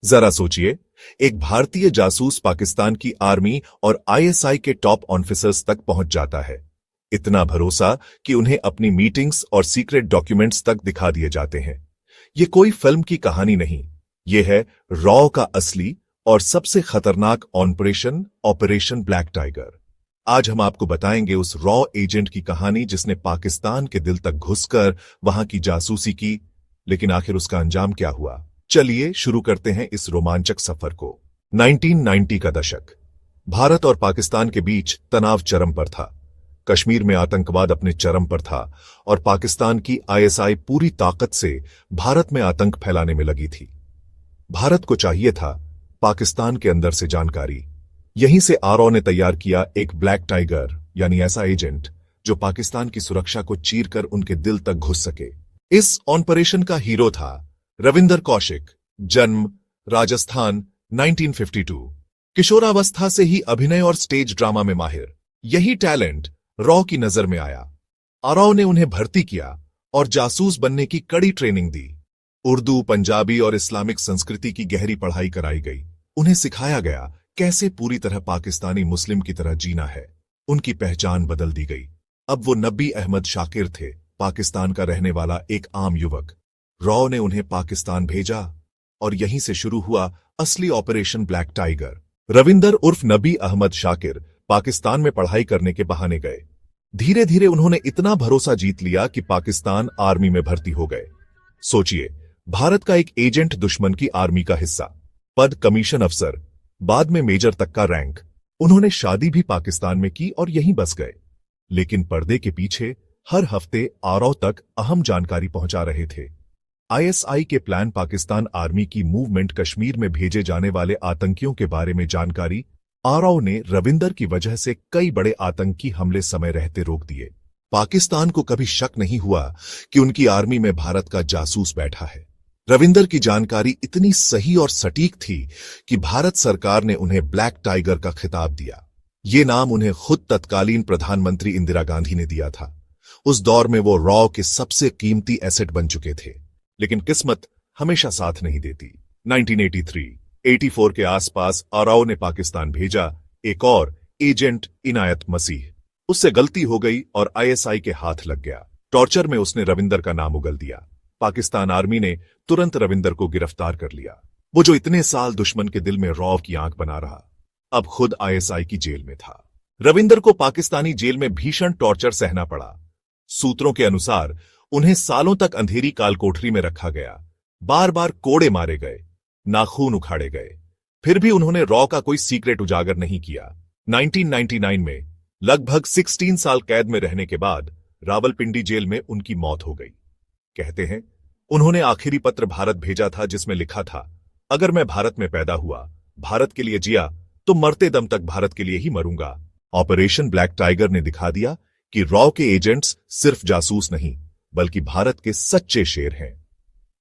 जरा सोचिए, एक भारतीय जासूस पाकिस्तान की आर्मी और आईएसआई के टॉप ऑफिसर्स तक पहुंच जाता है। इतना भरोसा कि उन्हें अपनी मीटिंग्स और सीक्रेट डॉक्यूमेंट्स तक दिखा दिए जाते हैं। ये कोई फिल्म की कहानी नहीं, ये है रॉ का असली और सबसे खतरनाक ऑपरेशन ब्लैक टाइगर। आज हम आपको बताएंगे उस रॉ एजेंट की कहानी जिसने पाकिस्तान के दिल तक घुसकर वहां की जासूसी की। लेकिन आखिर उसका अंजाम क्या हुआ? चलिए शुरू करते हैं इस रोमांचक सफर को। 1990 का दशक। भारत और पाकिस्तान के बीच तनाव चरम पर था। कश्मीर में आतंकवाद अपने चरम पर था और पाकिस्तान की आईएसआई पूरी ताकत से भारत में आतंक फैलाने में लगी थी। भारत को चाहिए था पाकिस्तान के अंदर से जानकारी। यहीं से आरओ ने तैयार किया एक ब्लैक टाइगर, यानी ऐसा एजेंट जो पाकिस्तान की सुरक्षा को चीरकर उनके दिल तक घुस सके। इस ऑपरेशन का हीरो था रविंदर कौशिक। जन्म राजस्थान, 1952। किशोरावस्था से ही अभिनय और स्टेज ड्रामा में माहिर। यही टैलेंट रॉ की नजर में आया। आरओ ने उन्हें भर्ती किया और जासूस बनने की कड़ी ट्रेनिंग दी। उर्दू, पंजाबी और इस्लामिक संस्कृति की गहरी पढ़ाई कराई गई। उन्हें सिखाया गया कैसे पूरी तरह पाकिस्तानी मुस्लिम की तरह जीना है। उनकी पहचान बदल दी गई। अब वो नबी अहमद शाकिर थे, पाकिस्तान का रहने वाला एक आम युवक। रॉ ने उन्हें पाकिस्तान भेजा और यहीं से शुरू हुआ असली ऑपरेशन ब्लैक टाइगर। रविंदर उर्फ नबी अहमद शाकिर पाकिस्तान में पढ़ाई करने के बहाने गए। धीरे धीरे उन्होंने इतना भरोसा जीत लिया कि पाकिस्तान आर्मी में भर्ती हो गए। सोचिए, भारत का एक एजेंट दुश्मन की आर्मी का हिस्सा, पद कमीशन अफसर, बाद में मेजर तक का रैंक। उन्होंने शादी भी पाकिस्तान में की और यहीं बस गए। लेकिन पर्दे के पीछे हर हफ्ते आरओ तक अहम जानकारी पहुंचा रहे थे। आईएसआई के प्लान, पाकिस्तान आर्मी की मूवमेंट, कश्मीर में भेजे जाने वाले आतंकियों के बारे में जानकारी। आरओ ने रविंदर की वजह से कई बड़े आतंकी हमले समय रहते रोक दिए। पाकिस्तान को कभी शक नहीं हुआ कि उनकी आर्मी में भारत का जासूस बैठा है। रविंदर की जानकारी इतनी सही और सटीक थी कि भारत सरकार ने उन्हें ब्लैक टाइगर का खिताब दिया। ये नाम उन्हें खुद तत्कालीन प्रधानमंत्री इंदिरा गांधी ने दिया था। उस दौर में वो रॉ के सबसे कीमती एसेट बन चुके थे। लेकिन किस्मत हमेशा साथ नहीं देती। 1983-84 के आसपास आरओ ने पाकिस्तान भेजा एक और एजेंट, इनायत मसीह। उससे गलती हो गई और आईएसआई के हाथ लग गया। टॉर्चर में उसने रविंदर का नाम उगल दिया। पाकिस्तान आर्मी ने तुरंत रविंदर को गिरफ्तार कर लिया। वो जो इतने साल दुश्मन के दिल में रॉ की आंख बना रहा, अब खुद आईएसआई की जेल में था। रविंदर को पाकिस्तानी जेल में भीषण टॉर्चर सहना पड़ा। सूत्रों के अनुसार उन्हें सालों तक अंधेरी कालकोठरी में रखा गया। बार बार कोड़े मारे गए, नाखून उखाड़े गए। फिर भी उन्होंने रॉ का कोई सीक्रेट उजागर नहीं किया। 1999 में लगभग 16 साल कैद में रहने के बाद रावलपिंडी जेल में उनकी मौत हो गई। कहते हैं उन्होंने आखिरी पत्र भारत भेजा था जिसमें लिखा था, अगर मैं भारत में पैदा हुआ, भारत के लिए जिया, तो मरते दम तक भारत के लिए ही मरूंगा। ऑपरेशन ब्लैक टाइगर ने दिखा दिया कि रॉ के एजेंट्स सिर्फ जासूस नहीं, बल्कि भारत के सच्चे शेर हैं।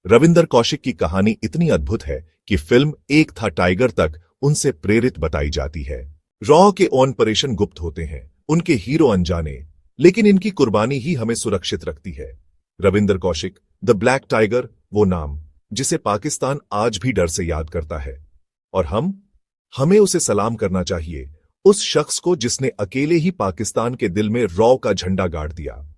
रविंदर कौशिक की कहानी इतनी अद्भुत है कि फिल्म एक था टाइगर तक उनसे प्रेरित बताई जाती है। रॉ के ऑपरेशन गुप्त होते हैं, उनके हीरो अनजाने, लेकिन इनकी कुर्बानी ही हमें सुरक्षित रखती है। Ravinder Kaushik, the black tiger, वो नाम जिसे पाकिस्तान आज भी डर से याद करता है। और हमें उसे सलाम करना चाहिए, उस शख्स को जिसने अकेले ही पाकिस्तान के दिल में रॉ का झंडा गाड़ दिया।